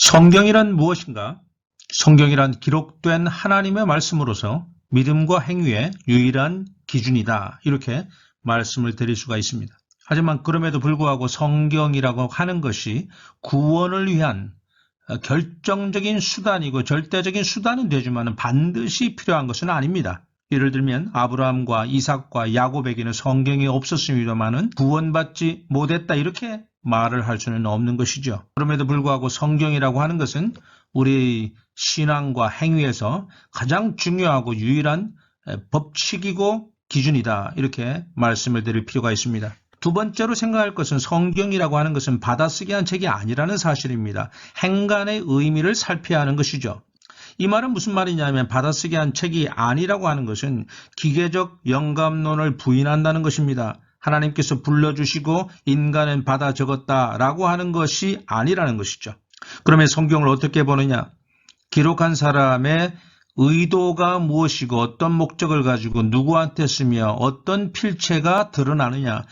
성경이란 무엇인가? 성경이란 기록된 하나님의 말씀으로서 믿음과 행위의 유일한 기준이다. 이렇게 말씀을 드릴 수가 있습니다. 하지만 그럼에도 불구하고 성경이라고 하는 것이 구원을 위한 결정적인 수단이고 절대적인 수단은 되지만 반드시 필요한 것은 아닙니다. 예를 들면 아브라함과 이삭과 야곱에게는 성경이 없었습니다마는 구원받지 못했다 이렇게 말을 할 수는 없는 것이죠. 그럼에도 불구하고 성경이라고 하는 것은 우리 신앙과 행위에서 가장 중요하고 유일한 법칙이고 기준이다 이렇게 말씀을 드릴 필요가 있습니다. 두 번째로 생각할 것은 성경이라고 하는 것은 받아쓰기 한 책이 아니라는 사실입니다. 행간의 의미를 살펴야 하는 것이죠. 이 말은 무슨 말이냐면 받아쓰기 한 책이 아니라고 하는 것은 기계적 영감론을 부인한다는 것입니다. 하나님께서 불러주시고 인간은 받아 적었다라고 하는 것이 아니라는 것이죠. 그러면 성경을 어떻게 보느냐? 기록한 사람의 의도가 무엇이고 어떤 목적을 가지고 누구한테 쓰며 어떤 필체가 드러나느냐?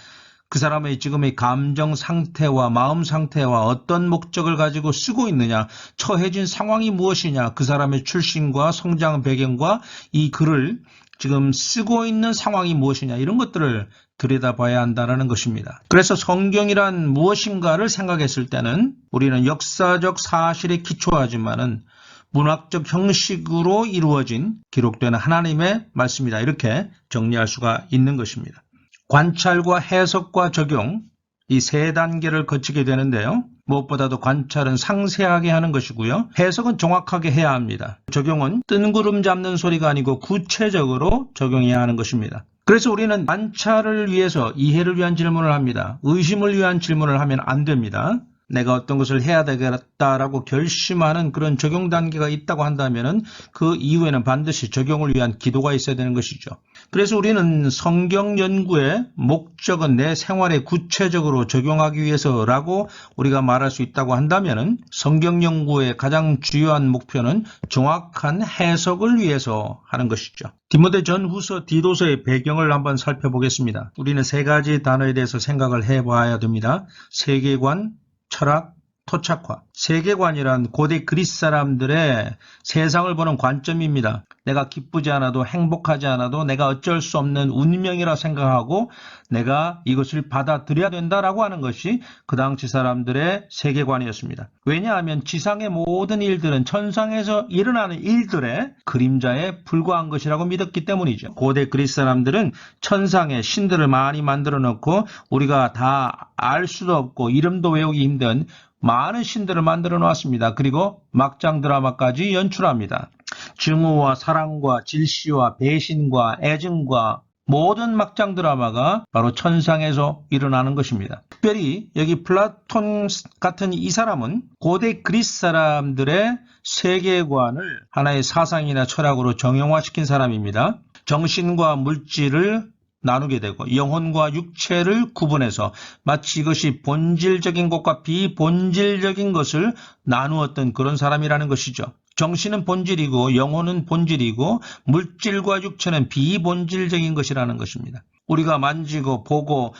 그 사람의 지금의 감정 상태와 마음 상태와 어떤 목적을 가지고 쓰고 있느냐, 처해진 상황이 무엇이냐, 그 사람의 출신과 성장 배경과 이 글을 지금 쓰고 있는 상황이 무엇이냐, 이런 것들을 들여다봐야 한다는 것입니다. 그래서 성경이란 무엇인가를 생각했을 때는 우리는 역사적 사실에 기초하지만은 문학적 형식으로 이루어진 기록된 하나님의 말씀이다. 이렇게 정리할 수가 있는 것입니다. 관찰과 해석과 적용, 이 세 단계를 거치게 되는데요. 무엇보다도 관찰은 상세하게 하는 것이고요. 해석은 정확하게 해야 합니다. 적용은 뜬구름 잡는 소리가 아니고 구체적으로 적용해야 하는 것입니다. 그래서 우리는 관찰을 위해서 이해를 위한 질문을 합니다. 의심을 위한 질문을 하면 안 됩니다. 내가 어떤 것을 해야 되겠다라고 결심하는 그런 적용 단계가 있다고 한다면 그 이후에는 반드시 적용을 위한 기도가 있어야 되는 것이죠. 그래서 우리는 성경 연구의 목적은 내 생활에 구체적으로 적용하기 위해서라고 우리가 말할 수 있다고 한다면 성경 연구의 가장 주요한 목표는 정확한 해석을 위해서 하는 것이죠. 디모데 전후서 디도서의 배경을 한번 살펴보겠습니다. 우리는 세 가지 단어에 대해서 생각을 해봐야 됩니다. 세계관, 철학, 토착화. 세계관이란 고대 그리스 사람들의 세상을 보는 관점입니다. 내가 기쁘지 않아도 행복하지 않아도 내가 어쩔 수 없는 운명이라 생각하고 내가 이것을 받아들여야 된다라고 하는 것이 그 당시 사람들의 세계관이었습니다. 왜냐하면 지상의 모든 일들은 천상에서 일어나는 일들의 그림자에 불과한 것이라고 믿었기 때문이죠. 고대 그리스 사람들은 천상에 신들을 많이 만들어 놓고 우리가 다 알 수도 없고 이름도 외우기 힘든 많은 신들을 만들어 놓았습니다. 그리고 막장 드라마까지 연출합니다. 증오와 사랑과 질시와 배신과 애증과 모든 막장 드라마가 바로 천상에서 일어나는 것입니다. 특별히 여기 플라톤 같은 이 사람은 고대 그리스 사람들의 세계관을 하나의 사상이나 철학으로 정형화시킨 사람입니다. 정신과 물질을 나누게 되고 영혼과 육체를 구분해서 마치 이것이 본질적인 것과 비본질적인 것을 나누었던 그런 사람이라는 것이죠. 정신은 본질이고 영혼은 본질이고 물질과 육체는 비본질적인 것이라는 것입니다. 우리가 만지고 보고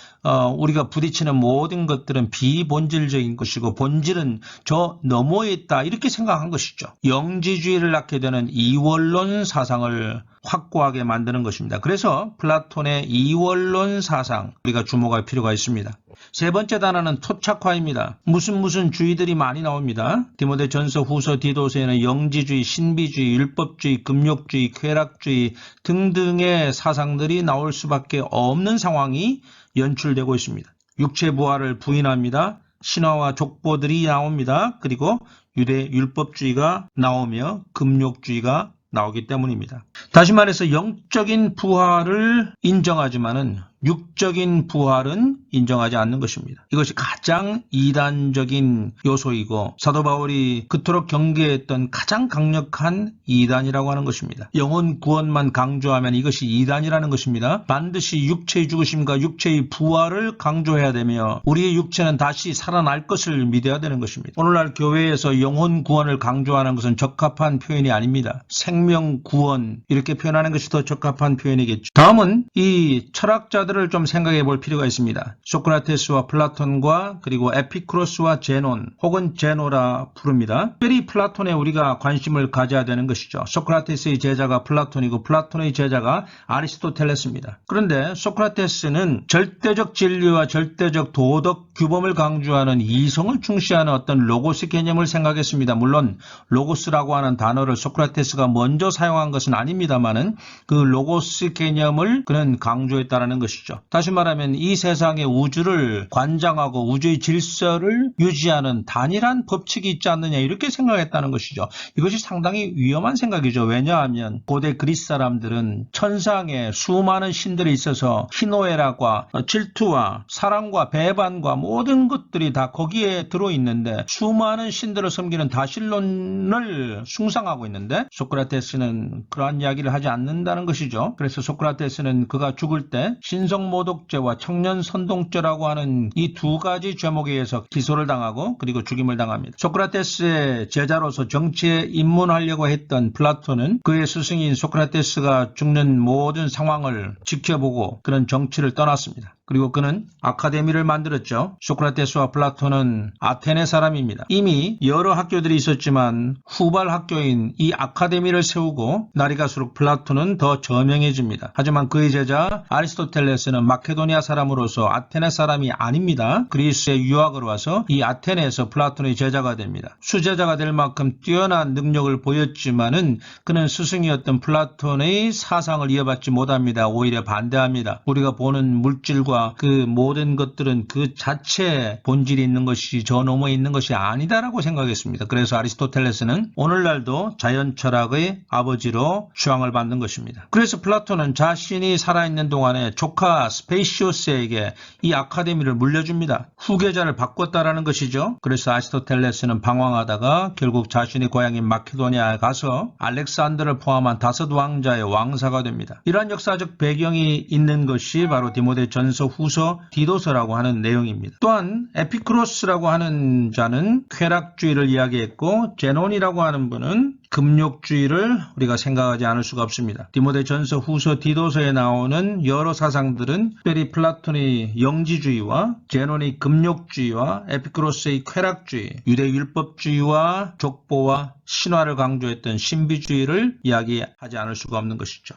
우리가 부딪히는 모든 것들은 비본질적인 것이고 본질은 저 너머에 있다 이렇게 생각한 것이죠. 영지주의를 낳게 되는 이원론 사상을 확고하게 만드는 것입니다. 그래서 플라톤의 이원론 사상 우리가 주목할 필요가 있습니다. 세 번째 단어는 토착화입니다. 무슨 주의들이 많이 나옵니다. 디모데 전서 후서 디도서에는 영지주의, 신비주의, 율법주의, 금욕주의, 쾌락주의 등등의 사상들이 나올 수밖에 없는 상황이 연출되고 있습니다. 육체 부활을 부인합니다. 신화와 족보들이 나옵니다. 그리고 유대 율법주의가 나오며 금욕주의가 나오기 때문입니다. 다시 말해서 영적인 부활을 인정하지만은 육적인 부활은 인정하지 않는 것입니다. 이것이 가장 이단적인 요소이고 사도 바울이 그토록 경계했던 가장 강력한 이단이라고 하는 것입니다. 영혼 구원만 강조하면 이것이 이단이라는 것입니다. 반드시 육체의 죽으심과 육체의 부활을 강조해야 되며 우리의 육체는 다시 살아날 것을 믿어야 되는 것입니다. 오늘날 교회에서 영혼 구원을 강조하는 것은 적합한 표현이 아닙니다. 생명 구원 이렇게 표현하는 것이 더 적합한 표현이겠죠. 다음은 이 철학자들을 좀 생각해 볼 필요가 있습니다. 소크라테스와 플라톤과 그리고 에피쿠로스와 제논 혹은 제노라 부릅니다. 특별히 플라톤에 우리가 관심을 가져야 되는 것이죠. 소크라테스의 제자가 플라톤이고 플라톤의 제자가 아리스토텔레스입니다. 그런데 소크라테스는 절대적 진리와 절대적 도덕 규범을 강조하는 이성을 중시하는 어떤 로고스 개념을 생각했습니다. 물론 로고스라고 하는 단어를 소크라테스가 먼저 사용한 것은 아닙니다만은 그 로고스 개념을 그는 강조했다는 것이죠. 다시 말하면 이 세상의 우주를 관장하고 우주의 질서를 유지하는 단일한 법칙이 있지 않느냐 이렇게 생각했다는 것이죠. 이것이 상당히 위험한 생각이죠. 왜냐하면 고대 그리스 사람들은 천상에 수많은 신들이 있어서 희노애락과 질투와 사랑과 배반과 모든 것들이 다 거기에 들어있는데 수많은 신들을 섬기는 다신론을 숭상하고 있는데 소크라테스는 그러한 이야기를 하지 않는다는 것이죠. 그래서 소크라테스는 그가 죽을 때 신성모독죄와 청년선동죄라고 하는 이 두 가지 죄목에 의해서 기소를 당하고 그리고 죽임을 당합니다. 소크라테스의 제자로서 정치에 입문하려고 했던 플라톤은 그의 스승인 소크라테스가 죽는 모든 상황을 지켜보고 그런 정치를 떠났습니다. 그리고 그는 아카데미를 만들었죠. 소크라테스와 플라톤은 아테네 사람입니다. 이미 여러 학교들이 있었지만 후발 학교인 이 아카데미를 세우고 날이 갈수록 플라톤은 더 저명해집니다. 하지만 그의 제자 아리스토텔레스는 마케도니아 사람으로서 아테네 사람이 아닙니다. 그리스에 유학을 와서 이 아테네에서 플라톤의 제자가 됩니다. 수제자가 될 만큼 뛰어난 능력을 보였지만은 그는 스승이었던 플라톤의 사상을 이어받지 못합니다. 오히려 반대합니다. 우리가 보는 물질과 그 모든 것들은 그 자체에 본질이 있는 것이 저 너머에 있는 것이 아니다라고 생각했습니다. 그래서 아리스토텔레스는 오늘날도 자연 철학의 아버지로 추앙을 받는 것입니다. 그래서 플라톤은 자신이 살아있는 동안에 조카 스페이시오스에게 이 아카데미를 물려줍니다. 후계자를 바꿨다라는 것이죠. 그래서 아리스토텔레스는 방황하다가 결국 자신의 고향인 마케도니아에 가서 알렉산더를 포함한 5 왕자의 왕사가 됩니다. 이러한 역사적 배경이 있는 것이 바로 디모데전서 후서 디도서라고 하는 내용입니다. 또한 에피쿠로스라고 하는 자는 쾌락주의를 이야기했고 제논이라고 하는 분은 금욕주의를 우리가 생각하지 않을 수가 없습니다. 디모데전서 후서 디도서에 나오는 여러 사상들은 특별히 플라톤의 영지주의와 제논의 금욕주의와 에피쿠로스의 쾌락주의, 유대 율법주의와 족보와 신화를 강조했던 신비주의를 이야기하지 않을 수가 없는 것이죠.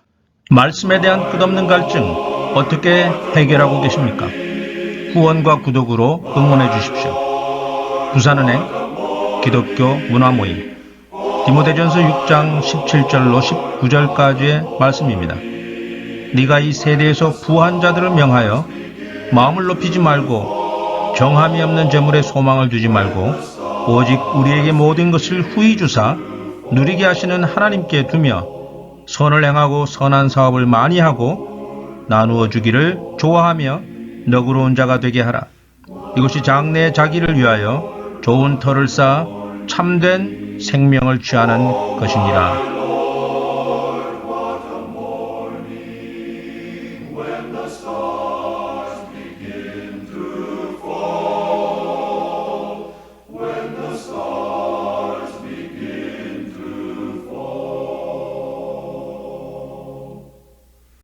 말씀에 대한 끝없는 갈증 어떻게 해결하고 계십니까? 후원과 구독으로 응원해 주십시오. 부산은행 기독교 문화모임 디모데전서 6장 17절로 19절까지의 말씀입니다. 네가 이 세대에서 부한 자들을 명하여 마음을 높이지 말고 정함이 없는 재물에 소망을 두지 말고 오직 우리에게 모든 것을 후히 주사 누리게 하시는 하나님께 두며 선을 행하고 선한 사업을 많이 하고 나누어 주기를 좋아하며 너그러운 자가 되게 하라. 이것이 장래의 자기를 위하여 좋은 터를 쌓아 참된 생명을 취하는 것이니라.